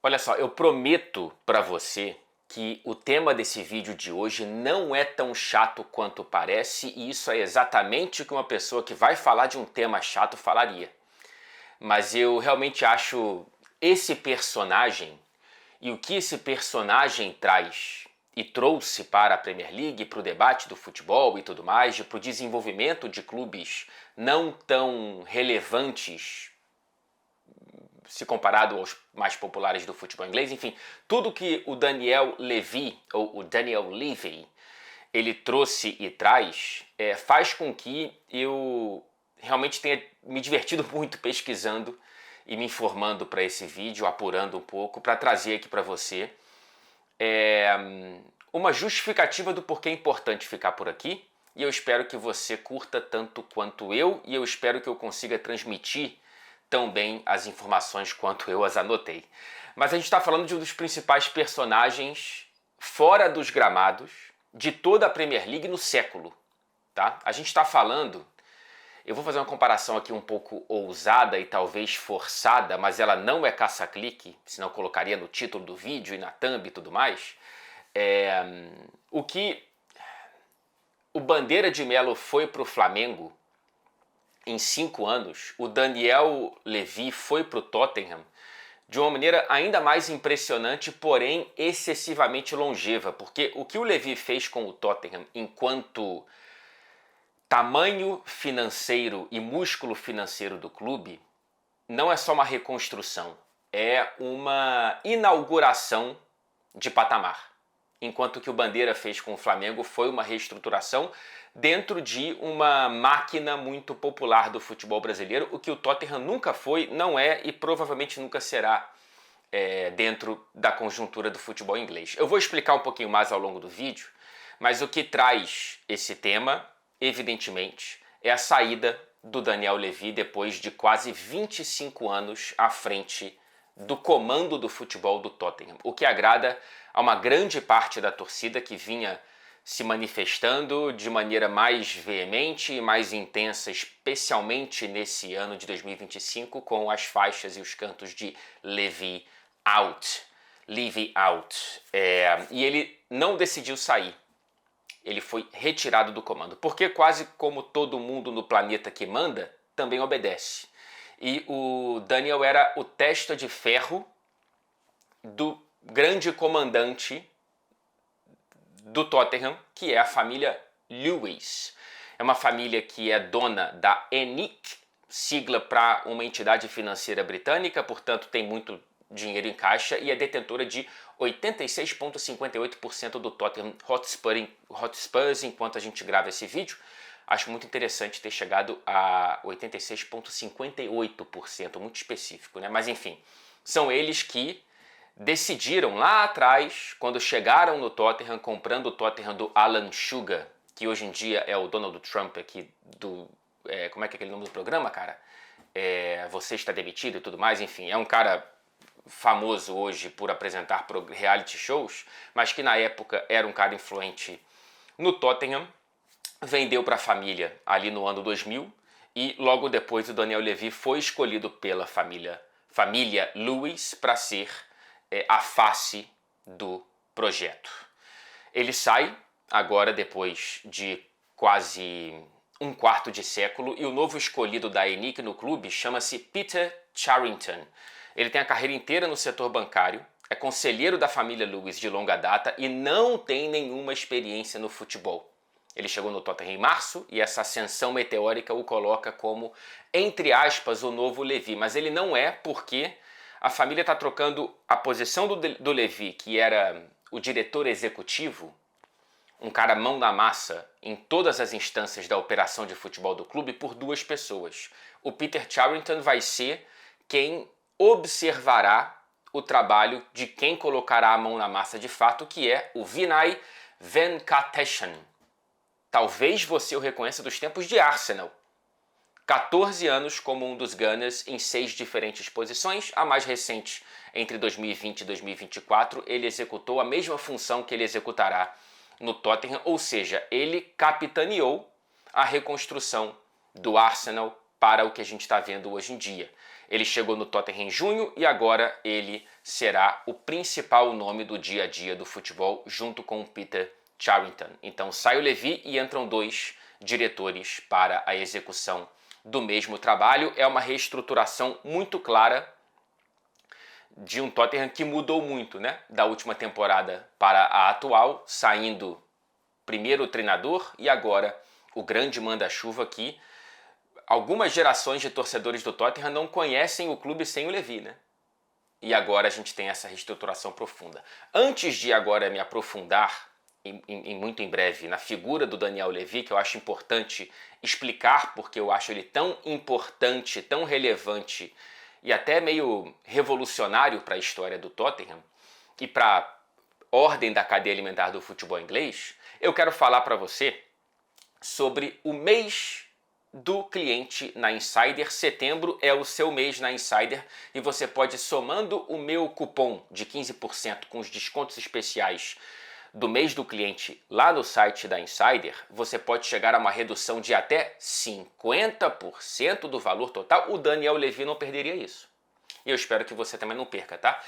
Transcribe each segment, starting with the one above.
Olha só, eu prometo para você que o tema desse vídeo de hoje não é tão chato quanto parece, e isso é exatamente o que uma pessoa que vai falar de um tema chato falaria. Mas eu realmente acho esse personagem e o que esse personagem traz e trouxe para a Premier League, para o debate do futebol e tudo mais, para o desenvolvimento de clubes não tão relevantes se comparado aos mais populares do futebol inglês. Enfim, tudo que o Daniel Levy, ou o Daniel Levy, ele trouxe e traz, faz com que eu realmente tenha me divertido muito pesquisando e me informando para esse vídeo, apurando um pouco, para trazer aqui para você uma justificativa do porquê é importante ficar por aqui. E eu espero que você curta tanto quanto eu, e eu espero que eu consiga transmitir tão bem as informações quanto eu as anotei. Mas a gente está falando de um dos principais personagens fora dos gramados de toda a Premier League no século. Tá? A gente está falando, eu vou fazer uma comparação aqui um pouco ousada e talvez forçada, mas ela não é caça-clique, senão eu colocaria no título do vídeo e na thumb e tudo mais. O que o Bandeira de Melo foi para o Flamengo em 5 anos, o Daniel Levy foi para o Tottenham de uma maneira ainda mais impressionante, porém excessivamente longeva, porque o que o Levy fez com o Tottenham enquanto tamanho financeiro e músculo financeiro do clube não é só uma reconstrução, é uma inauguração de patamar. Enquanto que o Bandeira fez com o Flamengo foi uma reestruturação dentro de uma máquina muito popular do futebol brasileiro, o que o Tottenham nunca foi, não é e provavelmente nunca será dentro da conjuntura do futebol inglês. Eu vou explicar um pouquinho mais ao longo do vídeo, mas o que traz esse tema, evidentemente, é a saída do Daniel Levy depois de quase 25 anos à frente do comando do futebol do Tottenham, o que agrada a uma grande parte da torcida que vinha se manifestando de maneira mais veemente e mais intensa, especialmente nesse ano de 2025, com as faixas e os cantos de Levy out, Levy out. E ele não decidiu sair, ele foi retirado do comando, porque quase como todo mundo no planeta que manda, também obedece. E o Daniel era o testa de ferro do grande comandante do Tottenham, que é a família Lewis. É uma família que é dona da ENIC, sigla para uma entidade financeira britânica, portanto tem muito dinheiro em caixa, e é detentora de 86,58% do Tottenham Hotspurs enquanto a gente grava esse vídeo. Acho muito interessante ter chegado a 86,58%, muito específico, né? Mas enfim, são eles que decidiram lá atrás, quando chegaram no Tottenham, comprando o Tottenham do Alan Sugar, que hoje em dia é o Donald Trump aqui do... como é que é aquele nome do programa, cara? Você está demitido e tudo mais, enfim, é um cara famoso hoje por apresentar reality shows, mas que na época era um cara influente no Tottenham, vendeu para a família ali no ano 2000 e logo depois o Daniel Levy foi escolhido pela família Lewis para ser a face do projeto. Ele sai agora depois de quase um quarto de século e o novo escolhido da ENIC no clube chama-se Peter Charrington. Ele tem a carreira inteira no setor bancário, é conselheiro da família Lewis de longa data e não tem nenhuma experiência no futebol. Ele chegou no Tottenham em março e essa ascensão meteórica o coloca como, entre aspas, o novo Levy. Mas ele não é, porque a família está trocando a posição do Levy, que era o diretor executivo, um cara mão na massa em todas as instâncias da operação de futebol do clube, por duas pessoas. O Peter Charrington vai ser quem observará o trabalho de quem colocará a mão na massa de fato, que é o Vinay Venkatesan. Talvez você o reconheça dos tempos de Arsenal. 14 anos como um dos Gunners em 6 diferentes posições. A mais recente, entre 2020 e 2024, ele executou a mesma função que ele executará no Tottenham, ou seja, ele capitaneou a reconstrução do Arsenal para o que a gente está vendo hoje em dia. Ele chegou no Tottenham em junho e agora ele será o principal nome do dia a dia do futebol junto com o Peter Charrington. Então sai o Levy e entram 2 diretores para a execução do mesmo trabalho. É uma reestruturação muito clara de um Tottenham que mudou muito, né? Da última temporada para a atual, saindo primeiro o treinador e agora o grande manda-chuva que algumas gerações de torcedores do Tottenham não conhecem o clube sem o Levy, né? E agora a gente tem essa reestruturação profunda. Antes de agora me aprofundar muito em breve na figura do Daniel Levy, que eu acho importante explicar porque eu acho ele tão importante, tão relevante e até meio revolucionário para a história do Tottenham e para a ordem da cadeia alimentar do futebol inglês, eu quero falar para você sobre o mês do cliente na Insider. Setembro é o seu mês na Insider e você pode, somando o meu cupom de 15% com os descontos especiais do mês do cliente lá no site da Insider, você pode chegar a uma redução de até 50% do valor total. O Daniel Levy não perderia isso. E eu espero que você também não perca, tá?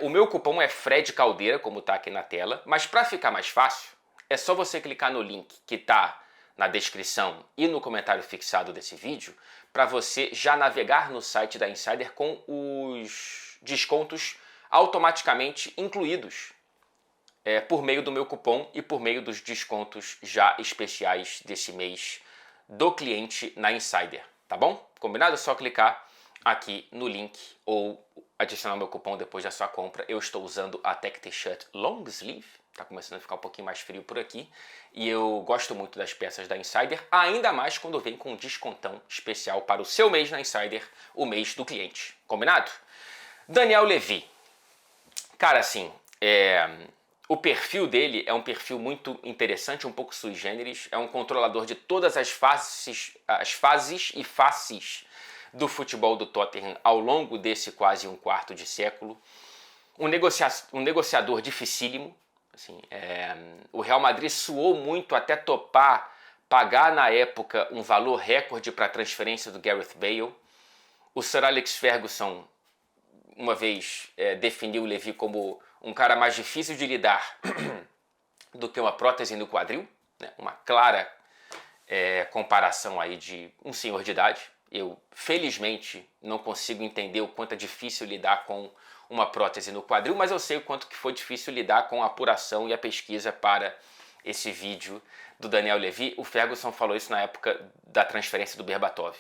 O meu cupom é Fred Caldeira, como tá aqui na tela, mas para ficar mais fácil, é só você clicar no link que tá na descrição e no comentário fixado desse vídeo, para você já navegar no site da Insider com os descontos automaticamente incluídos por meio do meu cupom e por meio dos descontos já especiais desse mês do cliente na Insider, tá bom? Combinado? É só clicar aqui no link ou adicionar o meu cupom depois da sua compra. Eu estou usando a Tech T-Shirt Long Sleeve, tá começando a ficar um pouquinho mais frio por aqui, e eu gosto muito das peças da Insider, ainda mais quando vem com um descontão especial para o seu mês na Insider, o mês do cliente. Combinado? Daniel Levy. Cara, assim, o perfil dele é um perfil muito interessante, um pouco sui generis. É um controlador de todas as fases e faces do futebol do Tottenham ao longo desse quase um quarto de século. Um negociador dificílimo. Assim, o Real Madrid suou muito até topar pagar na época um valor recorde para a transferência do Gareth Bale. O Sir Alex Ferguson uma vez definiu o Levy como um cara mais difícil de lidar do que uma prótese no quadril, né? Uma clara comparação aí de um senhor de idade. Eu, felizmente, não consigo entender o quanto é difícil lidar com uma prótese no quadril, mas eu sei o quanto que foi difícil lidar com a apuração e a pesquisa para esse vídeo do Daniel Levy. O Ferguson falou isso na época da transferência do Berbatov.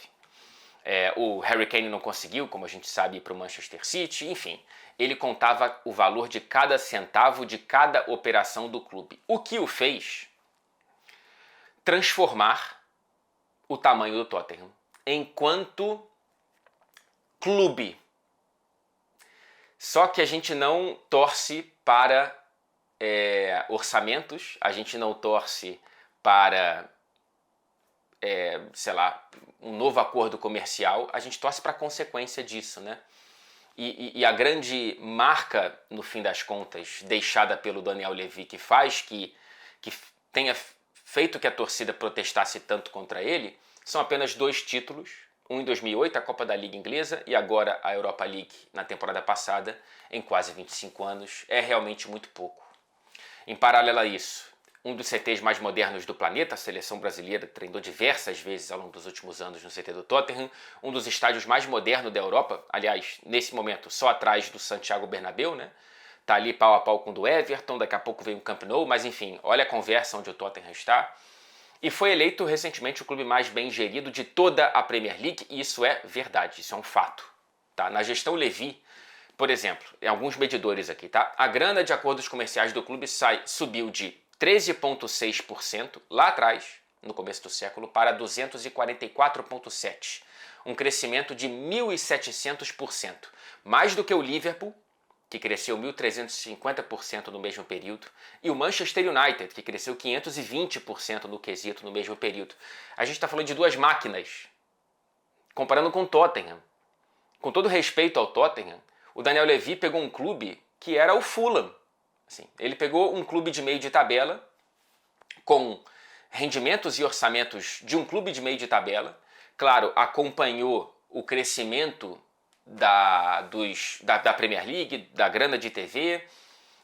O Harry Kane não conseguiu, como a gente sabe, ir para o Manchester City, enfim. Ele contava o valor de cada centavo de cada operação do clube, o que o fez transformar o tamanho do Tottenham enquanto clube. Só que a gente não torce para orçamentos, a gente não torce para, sei lá, um novo acordo comercial, a gente torce para a consequência disso, né? E a grande marca, no fim das contas, deixada pelo Daniel Levy, que faz que tenha feito que a torcida protestasse tanto contra ele, são apenas 2 títulos, um em 2008, a Copa da Liga Inglesa, e agora a Europa League na temporada passada, em quase 25 anos. É realmente muito pouco. Em paralelo a isso, um dos CTs mais modernos do planeta, a seleção brasileira treinou diversas vezes ao longo dos últimos anos no CT do Tottenham, um dos estádios mais modernos da Europa, aliás, nesse momento só atrás do Santiago Bernabéu, né? Tá ali pau a pau com o do Everton, daqui a pouco vem o Camp Nou, mas enfim, olha a conversa onde o Tottenham está. E foi eleito recentemente o clube mais bem gerido de toda a Premier League, e isso é verdade, isso é um fato. Tá? Na gestão Levy, por exemplo, em alguns medidores aqui, tá? A grana de acordos comerciais do clube subiu de 13,6% lá atrás, no começo do século, para 244,7%. Um crescimento de 1.700%. Mais do que o Liverpool, que cresceu 1.350% no mesmo período, e o Manchester United, que cresceu 520% no quesito no mesmo período. A gente está falando de 2 máquinas, comparando com o Tottenham. Com todo respeito ao Tottenham, o Daniel Levy pegou um clube que era o Fulham. Assim, ele pegou um clube de meio de tabela, com rendimentos e orçamentos de um clube de meio de tabela. Claro, acompanhou o crescimento da Premier League, da grana de TV,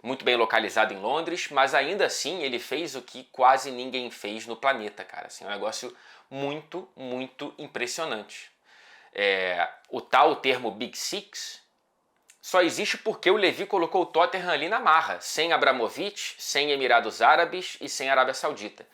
muito bem localizado em Londres, mas ainda assim ele fez o que quase ninguém fez no planeta, cara. Assim, é um negócio muito, muito impressionante. O tal termo Big Six só existe porque o Levy colocou o Tottenham ali na marra, sem Abramovich, sem Emirados Árabes e sem Arábia Saudita.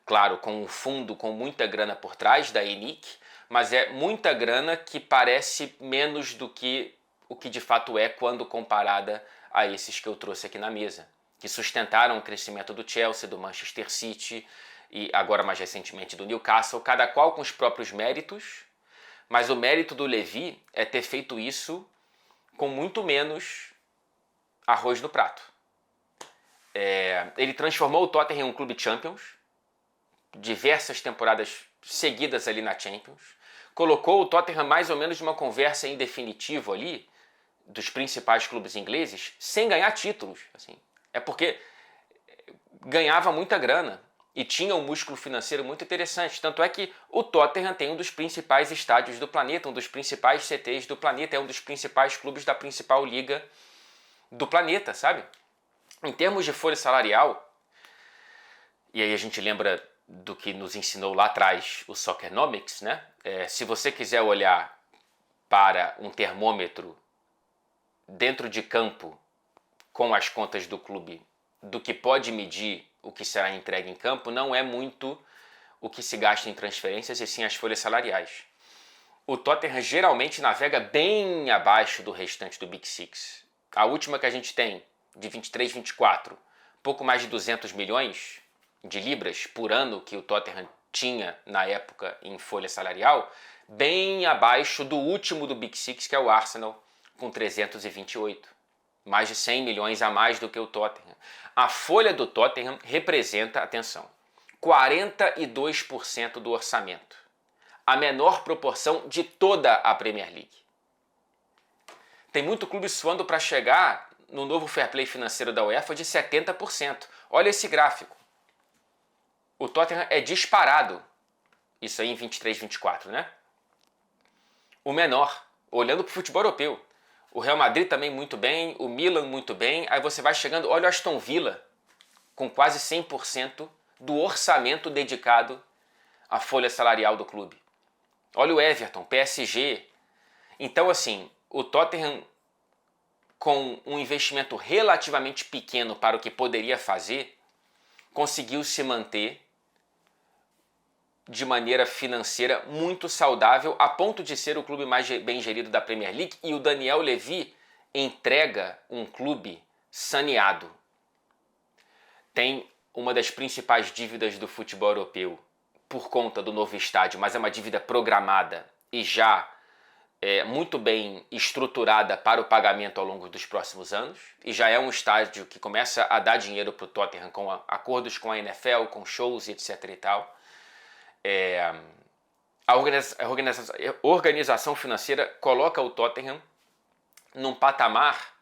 Claro, com um fundo com muita grana por trás da ENIC, mas é muita grana que parece menos do que o que de fato é quando comparada a esses que eu trouxe aqui na mesa, que sustentaram o crescimento do Chelsea, do Manchester City e agora mais recentemente do Newcastle, cada qual com os próprios méritos, mas o mérito do Levy é ter feito isso com muito menos arroz no prato. Ele transformou o Tottenham em um clube Champions, diversas temporadas seguidas ali na Champions, colocou o Tottenham mais ou menos numa conversa em definitivo ali, dos principais clubes ingleses, sem ganhar títulos. Assim. É porque ganhava muita grana e tinha um músculo financeiro muito interessante. Tanto é que o Tottenham tem um dos principais estádios do planeta, um dos principais CTs do planeta, é um dos principais clubes da principal liga do planeta, sabe? Em termos de folha salarial, e aí a gente lembra do que nos ensinou lá atrás o Soccernomics, né? Se você quiser olhar para um termômetro dentro de campo com as contas do clube, do que pode medir o que será entregue em campo, não é muito o que se gasta em transferências e sim as folhas salariais. O Tottenham geralmente navega bem abaixo do restante do Big Six. A última que a gente tem, de 23-24, pouco mais de 200 milhões de libras por ano que o Tottenham tinha na época em folha salarial, bem abaixo do último do Big Six, que é o Arsenal, com 328. Mais de 100 milhões a mais do que o Tottenham. A folha do Tottenham representa, atenção, 42% do orçamento. A menor proporção de toda a Premier League. Tem muito clube suando para chegar no novo fair play financeiro da UEFA de 70%. Olha esse gráfico. O Tottenham é disparado, isso aí em 23-24, né? O menor, olhando para o futebol europeu. O Real Madrid também muito bem, o Milan muito bem. Aí você vai chegando, olha o Aston Villa, com quase 100% do orçamento dedicado à folha salarial do clube. Olha o Everton, PSG. Então, assim, o Tottenham, com um investimento relativamente pequeno para o que poderia fazer, conseguiu se manter de maneira financeira muito saudável, a ponto de ser o clube mais bem gerido da Premier League, e o Daniel Levy entrega um clube saneado. Tem uma das principais dívidas do futebol europeu por conta do novo estádio, mas é uma dívida programada e já muito bem estruturada para o pagamento ao longo dos próximos anos, e já é um estádio que começa a dar dinheiro para o Tottenham com acordos com a NFL, com shows e etc e tal. A organização financeira coloca o Tottenham num patamar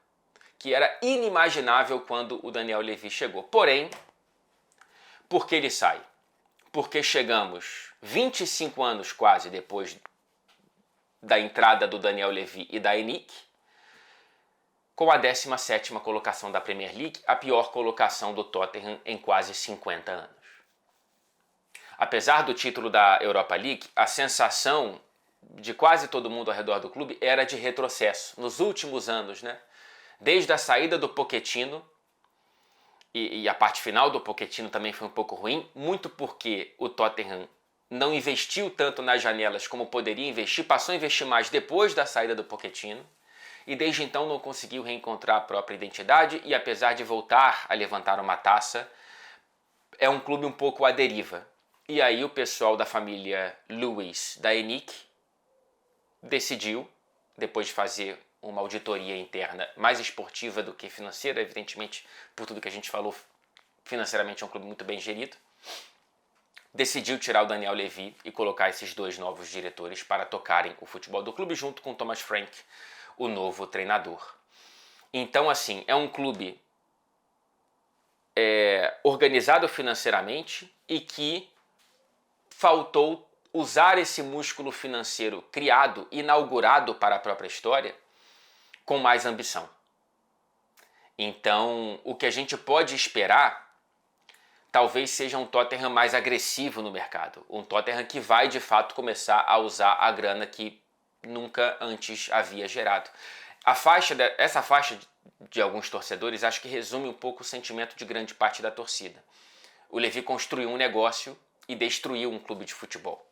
que era inimaginável quando o Daniel Levy chegou. Porém, por que ele sai? Porque chegamos 25 anos quase depois da entrada do Daniel Levy e da ENIC, com a 17ª colocação da Premier League, a pior colocação do Tottenham em quase 50 anos. Apesar do título da Europa League, a sensação de quase todo mundo ao redor do clube era de retrocesso. Nos últimos anos, né? Desde a saída do Pochettino, e a parte final do Pochettino também foi um pouco ruim, muito porque o Tottenham não investiu tanto nas janelas como poderia investir, passou a investir mais depois da saída do Pochettino, e desde então não conseguiu reencontrar a própria identidade, e apesar de voltar a levantar uma taça, é um clube um pouco à deriva. E aí o pessoal da família Lewis, da ENIC, decidiu, depois de fazer uma auditoria interna mais esportiva do que financeira, evidentemente, por tudo que a gente falou, financeiramente é um clube muito bem gerido, decidiu tirar o Daniel Levy e colocar esses dois novos diretores para tocarem o futebol do clube junto com Thomas Frank, o novo treinador. Então, assim, é um clube organizado financeiramente e que faltou usar esse músculo financeiro criado, inaugurado para a própria história, com mais ambição. Então, o que a gente pode esperar talvez seja um Tottenham mais agressivo no mercado. Um Tottenham que vai, de fato, começar a usar a grana que nunca antes havia gerado. Essa faixa de alguns torcedores acho que resume um pouco o sentimento de grande parte da torcida. O Levy construiu um negócio e destruiu um clube de futebol.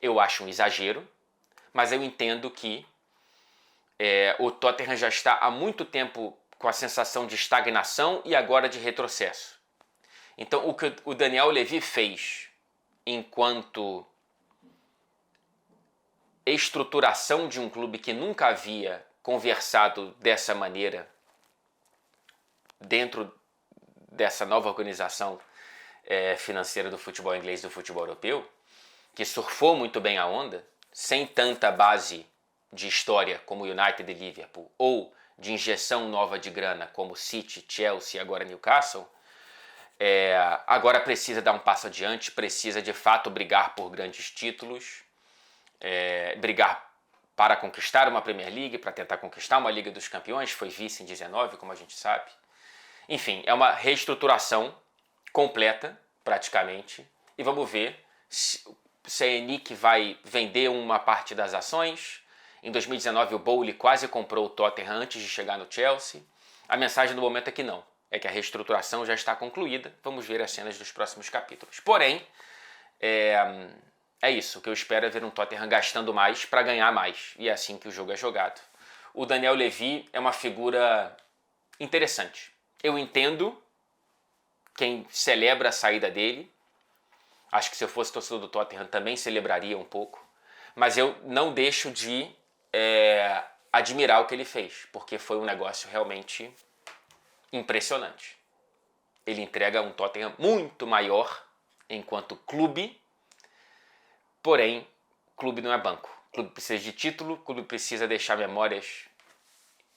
Eu acho um exagero, mas eu entendo que o Tottenham já está há muito tempo com a sensação de estagnação e agora de retrocesso. Então, o que o Daniel Levy fez enquanto estruturação de um clube que nunca havia conversado dessa maneira dentro dessa nova organização financeira do futebol inglês e do futebol europeu, que surfou muito bem a onda, sem tanta base de história como United e Liverpool, ou de injeção nova de grana como City, Chelsea e agora Newcastle, agora precisa dar um passo adiante, precisa de fato brigar por grandes títulos, brigar para conquistar uma Premier League, para tentar conquistar uma Liga dos Campeões, foi vice em 19, como a gente sabe. Enfim, é uma reestruturação completa, praticamente, e vamos ver se a ENIC vai vender uma parte das ações. Em 2019 o Bowley quase comprou o Tottenham antes de chegar no Chelsea. A mensagem do momento é que não, é que a reestruturação já está concluída. Vamos ver as cenas dos próximos capítulos. Porém, é isso, o que eu espero é ver um Tottenham gastando mais para ganhar mais, e é assim que o jogo é jogado. O Daniel Levy é uma figura interessante. Eu entendo quem celebra a saída dele. Acho que se eu fosse torcedor do Tottenham também celebraria um pouco. Mas eu não deixo de admirar o que ele fez, porque foi um negócio realmente impressionante. Ele entrega um Tottenham muito maior enquanto clube, porém, clube não é banco. Clube precisa de título, clube precisa deixar memórias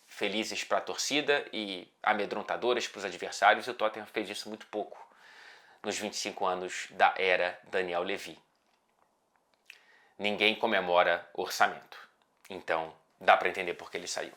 felizes para a torcida e amedrontadoras para os adversários. O Tottenham fez isso muito pouco nos 25 anos da era Daniel Levy. Ninguém comemora orçamento. Então, dá para entender por que ele saiu.